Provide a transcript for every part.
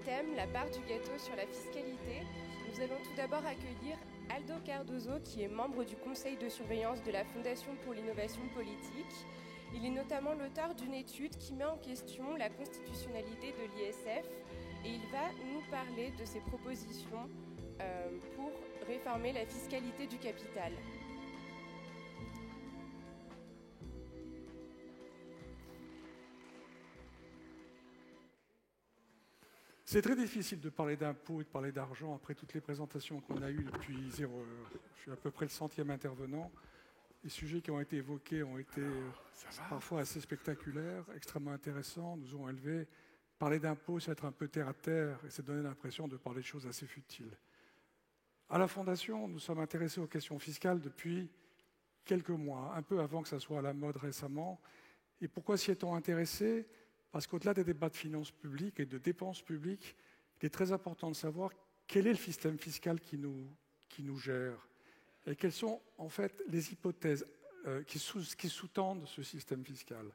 thème, la part du gâteau sur la fiscalité, nous allons tout d'abord accueillir Aldo Cardozo, qui est membre du conseil de surveillance de la Fondation pour l'innovation politique. Il est notamment l'auteur d'une étude qui met en question la constitutionnalité de l'ISF et il va nous parler de ses propositions pour réformer la fiscalité du capital. C'est très difficile de parler d'impôts et de parler d'argent après toutes les présentations qu'on a eues depuis 0 heure. Je suis à peu près le 100e intervenant. Les sujets qui ont été évoqués ont été parfois assez spectaculaires, extrêmement intéressants, nous ont élevés. Parler d'impôts, c'est être un peu terre à terre et c'est donner l'impression de parler de choses assez futiles. À la Fondation, nous sommes intéressés aux questions fiscales depuis quelques mois, un peu avant que ça soit à la mode récemment. Et pourquoi s'y est-on intéressé ? Parce qu'au-delà des débats de finances publiques et de dépenses publiques, il est très important de savoir quel est le système fiscal qui nous gère et quelles sont en fait les hypothèses qui sous-tendent ce système fiscal.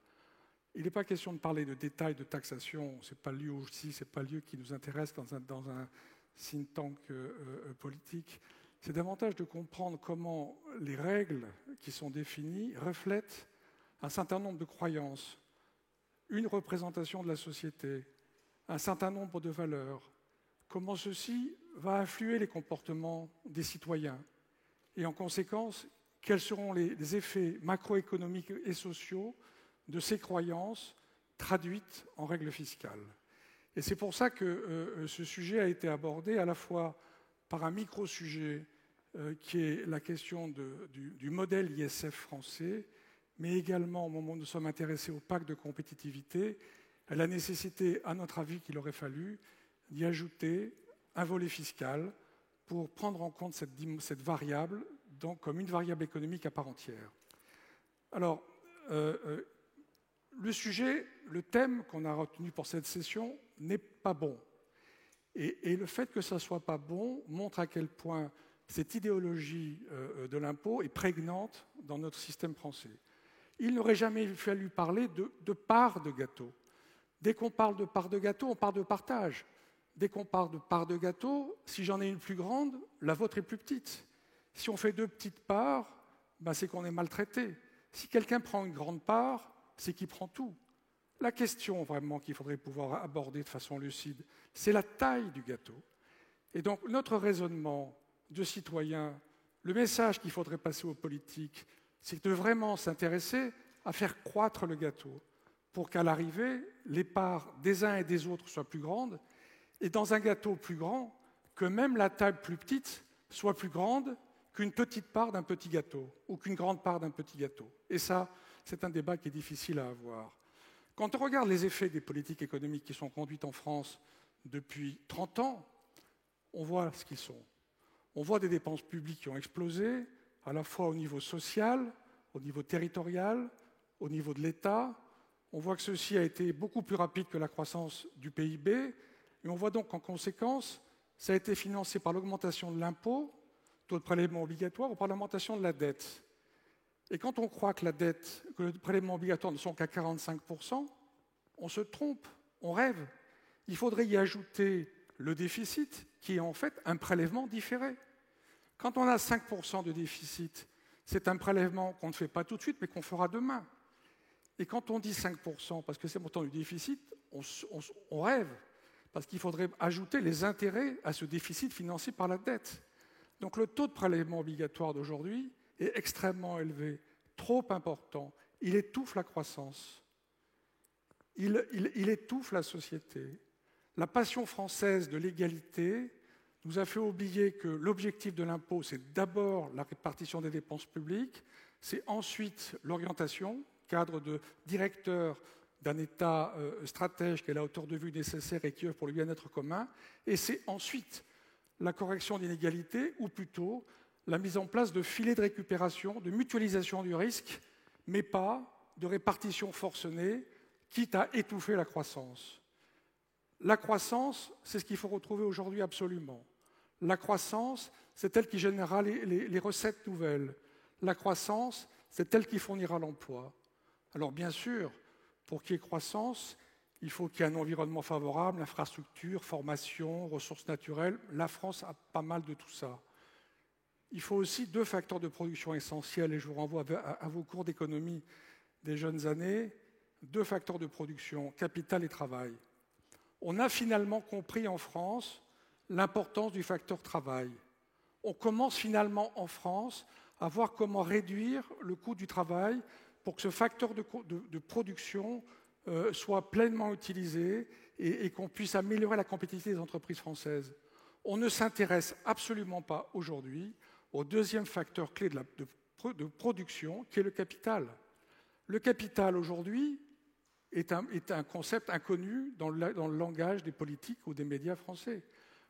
Il n'est pas question de parler de détails de taxation, ce n'est pas le lieu aussi, ce n'est pas le lieu qui nous intéresse dans un think tank politique. C'est davantage de comprendre comment les règles qui sont définies reflètent un certain nombre de croyances, une représentation de la société, un certain nombre de valeurs, comment ceci va influer les comportements des citoyens et en conséquence, quels seront les effets macroéconomiques et sociaux de ces croyances traduites en règles fiscales. Et c'est pour ça que ce sujet a été abordé à la fois par un micro-sujet qui est la question du modèle ISF français, mais également, au moment où nous sommes intéressés au pacte de compétitivité, à la nécessité, à notre avis, qu'il aurait fallu d'y ajouter un volet fiscal pour prendre en compte cette variable donc, comme une variable économique à part entière. Alors, le sujet, le thème qu'on a retenu pour cette session n'est pas bon. Et le fait que ça ne soit pas bon montre à quel point cette idéologie de l'impôt est prégnante dans notre système français. Il n'aurait jamais fallu parler de part de gâteau. Dès qu'on parle de part de gâteau, on parle de partage. Dès qu'on parle de part de gâteau, si j'en ai une plus grande, la vôtre est plus petite. Si on fait 2 petites parts, ben c'est qu'on est maltraité. Si quelqu'un prend une grande part, c'est qu'il prend tout. La question vraiment qu'il faudrait pouvoir aborder de façon lucide, c'est la taille du gâteau. Et donc notre raisonnement de citoyen, le message qu'il faudrait passer aux politiques, c'est de vraiment s'intéresser à faire croître le gâteau pour qu'à l'arrivée, les parts des uns et des autres soient plus grandes et dans un gâteau plus grand, que même la table plus petite soit plus grande qu'une petite part d'un petit gâteau ou qu'une grande part d'un petit gâteau. Et ça, c'est un débat qui est difficile à avoir. Quand on regarde les effets des politiques économiques qui sont conduites en France depuis 30 ans, on voit ce qu'ils sont. On voit des dépenses publiques qui ont explosé, à la fois au niveau social, au niveau territorial, au niveau de l'État. On voit que ceci a été beaucoup plus rapide que la croissance du PIB, et on voit donc qu'en conséquence, ça a été financé par l'augmentation de l'impôt, taux de prélèvement obligatoire, ou par l'augmentation de la dette. Et quand on croit que le prélèvement obligatoire ne sont qu'à 45%, on se trompe, on rêve. Il faudrait y ajouter le déficit, qui est en fait un prélèvement différé. Quand on a 5% de déficit, c'est un prélèvement qu'on ne fait pas tout de suite, mais qu'on fera demain. Et quand on dit 5%, parce que c'est pourtant du déficit, on rêve, parce qu'il faudrait ajouter les intérêts à ce déficit financé par la dette. Donc le taux de prélèvement obligatoire d'aujourd'hui est extrêmement élevé, trop important. Il étouffe la croissance. Il étouffe la société. La passion française de l'égalité nous a fait oublier que l'objectif de l'impôt, c'est d'abord la répartition des dépenses publiques, c'est ensuite l'orientation, cadre de directeur d'un État stratège qui est la hauteur de vue nécessaire et qui œuvre pour le bien-être commun, et c'est ensuite la correction d'inégalités, ou plutôt la mise en place de filets de récupération, de mutualisation du risque, mais pas de répartition forcenée, quitte à étouffer la croissance. La croissance, c'est ce qu'il faut retrouver aujourd'hui absolument. La croissance, c'est elle qui générera les recettes nouvelles. La croissance, c'est elle qui fournira l'emploi. Alors bien sûr, pour qu'il y ait croissance, Il faut qu'il y ait un environnement favorable, infrastructure, formation, ressources naturelles. La France a pas mal de tout ça. Il faut aussi 2 facteurs de production essentiels, et je vous renvoie à vos cours d'économie des jeunes années. 2 facteurs de production, capital et travail. On a finalement compris en France l'importance du facteur travail. On commence finalement en France à voir comment réduire le coût du travail pour que ce facteur de production soit pleinement utilisé et qu'on puisse améliorer la compétitivité des entreprises françaises. On ne s'intéresse absolument pas aujourd'hui au 2e facteur clé de production, qui est le capital. Le capital, aujourd'hui, est un concept inconnu dans le langage des politiques ou des médias français.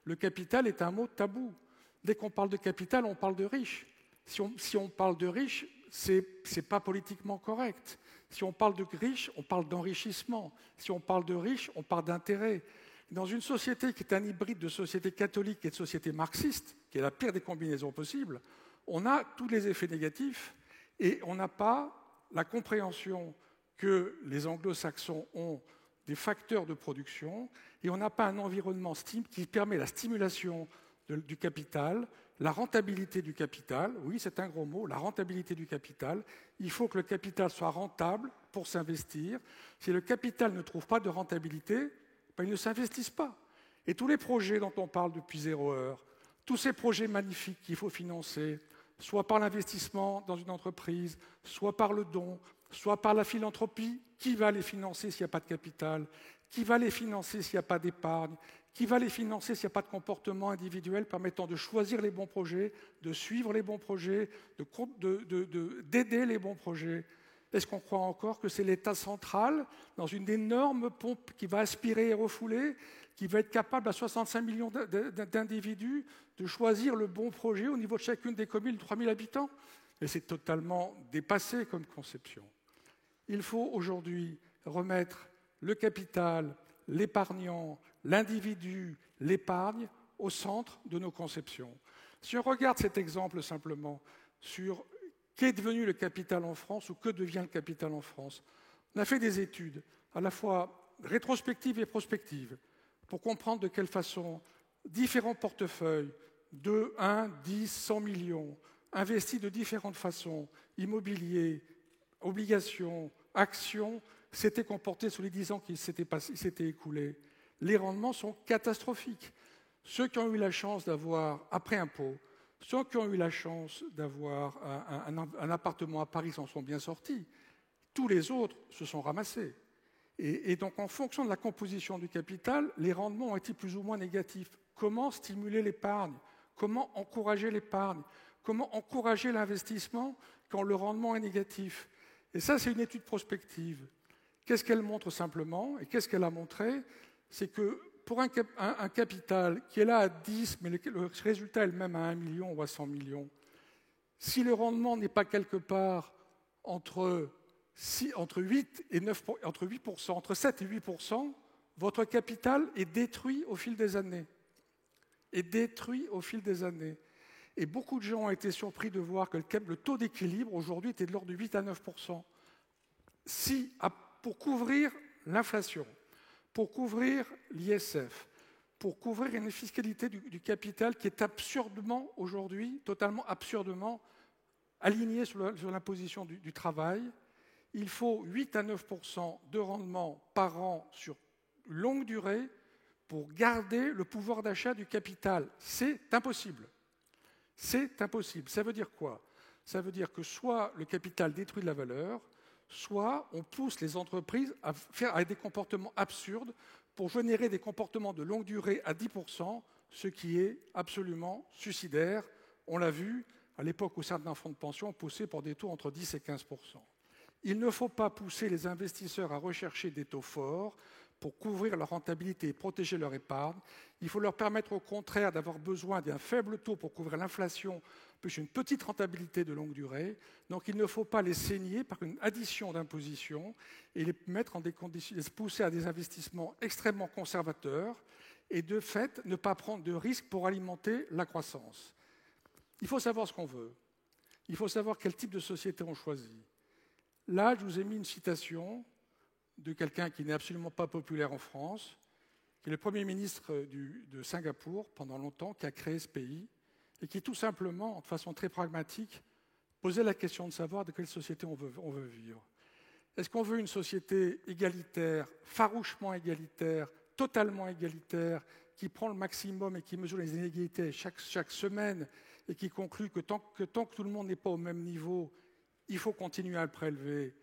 Le capital est un mot tabou. Dès qu'on parle de capital, on parle de riches. Si on parle de riches, ce n'est pas politiquement correct. Si on parle de riches, on parle d'enrichissement. Si on parle de riches, on parle d'intérêt. Dans une société qui est un hybride de société catholique et de société marxiste, qui est la pire des combinaisons possibles, on a tous les effets négatifs et on n'a pas la compréhension que les anglo-saxons ont des facteurs de production et on n'a pas un environnement qui permet la stimulation du capital, la rentabilité du capital. Oui, c'est un gros mot, la rentabilité du capital. Il faut que le capital soit rentable pour s'investir. Si le capital ne trouve pas de rentabilité, ils ne s'investissent pas. Et tous les projets dont on parle depuis 0 heure, tous ces projets magnifiques qu'il faut financer, soit par l'investissement dans une entreprise, soit par le don, soit par la philanthropie, qui va les financer s'il n'y a pas de capital? Qui va les financer s'il n'y a pas d'épargne? Qui va les financer s'il n'y a pas de comportement individuel permettant de choisir les bons projets, de suivre les bons projets, d'aider les bons projets? Est-ce qu'on croit encore que c'est l'État central, dans une énorme pompe qui va aspirer et refouler, qui va être capable à 65 millions d'individus de choisir le bon projet au niveau de chacune des communes de 3000 habitants? Et c'est totalement dépassé comme conception. Il faut aujourd'hui remettre le capital, l'épargnant, l'individu, l'épargne au centre de nos conceptions. Si on regarde cet exemple simplement sur qu'est devenu le capital en France ou que devient le capital en France, on a fait des études à la fois rétrospectives et prospectives pour comprendre de quelle façon différents portefeuilles de 1, 10, 100 millions, investis de différentes façons, immobilier, obligations, actions, s'étaient comportés sur les 10 ans qui s'étaient écoulés. Les rendements sont catastrophiques. Ceux qui ont eu la chance d'avoir, après impôt, ceux qui ont eu la chance d'avoir un appartement à Paris s'en sont bien sortis. Tous les autres se sont ramassés. Et donc, en fonction de la composition du capital, les rendements ont été plus ou moins négatifs. Comment stimuler l'épargne? Comment encourager l'épargne? Comment encourager l'investissement quand le rendement est négatif? Et ça, c'est une étude prospective. Qu'est-ce qu'elle montre simplement? Et qu'est-ce qu'elle a montré? C'est que pour un capital qui est là à 10, mais le résultat est le même à 1 million ou à 100 millions, si le rendement n'est pas quelque part entre 8 et 9%, entre 8%, entre 7 et 8%, votre capital est détruit au fil des années. Est détruit au fil des années. Et beaucoup de gens ont été surpris de voir que le taux d'équilibre aujourd'hui était de l'ordre de 8 à 9%. Pour couvrir l'inflation, pour couvrir l'ISF, pour couvrir une fiscalité du capital qui est absurdement aujourd'hui, totalement absurdement alignée sur l'imposition du travail, il faut 8 à 9% de rendement par an sur longue durée pour garder le pouvoir d'achat du capital. C'est impossible. C'est impossible. Ça veut dire quoi? Ça veut dire que soit le capital détruit de la valeur, soit on pousse les entreprises à faire des comportements absurdes pour générer des comportements de longue durée à 10%, ce qui est absolument suicidaire. On l'a vu à l'époque où certains fonds de pension poussaient pour des taux entre 10 et 15%. Il ne faut pas pousser les investisseurs à rechercher des taux forts pour couvrir leur rentabilité et protéger leur épargne. Il faut leur permettre au contraire d'avoir besoin d'un faible taux pour couvrir l'inflation, plus une petite rentabilité de longue durée. Donc il ne faut pas les saigner par une addition d'impositions et les mettre en des conditions, les pousser à des investissements extrêmement conservateurs et de fait ne pas prendre de risques pour alimenter la croissance. Il faut savoir ce qu'on veut. Il faut savoir quel type de société on choisit. Là, je vous ai mis une citation de quelqu'un qui n'est absolument pas populaire en France, qui est le Premier ministre de Singapour pendant longtemps, qui a créé ce pays, et qui tout simplement, de façon très pragmatique, posait la question de savoir de quelle société on veut vivre. Est-ce qu'on veut une société égalitaire, farouchement égalitaire, totalement égalitaire, qui prend le maximum et qui mesure les inégalités chaque semaine et qui conclut que tant que tout le monde n'est pas au même niveau, il faut continuer à le prélever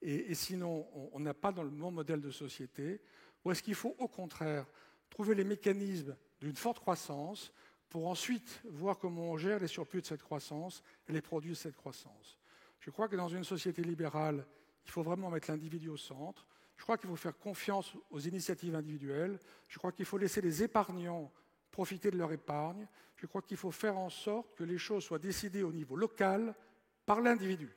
et sinon on n'a pas dans le bon modèle de société? Ou est-ce qu'il faut au contraire trouver les mécanismes d'une forte croissance pour ensuite voir comment on gère les surplus de cette croissance et les produits de cette croissance? Je crois que dans une société libérale, il faut vraiment mettre l'individu au centre. Je crois qu'il faut faire confiance aux initiatives individuelles. Je crois qu'il faut laisser les épargnants profiter de leur épargne. Je crois qu'il faut faire en sorte que les choses soient décidées au niveau local par l'individu.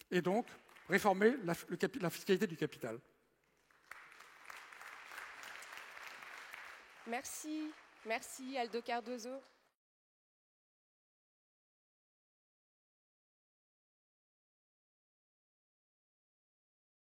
Et donc, réformer la fiscalité du capital. Merci Aldo Cardozo.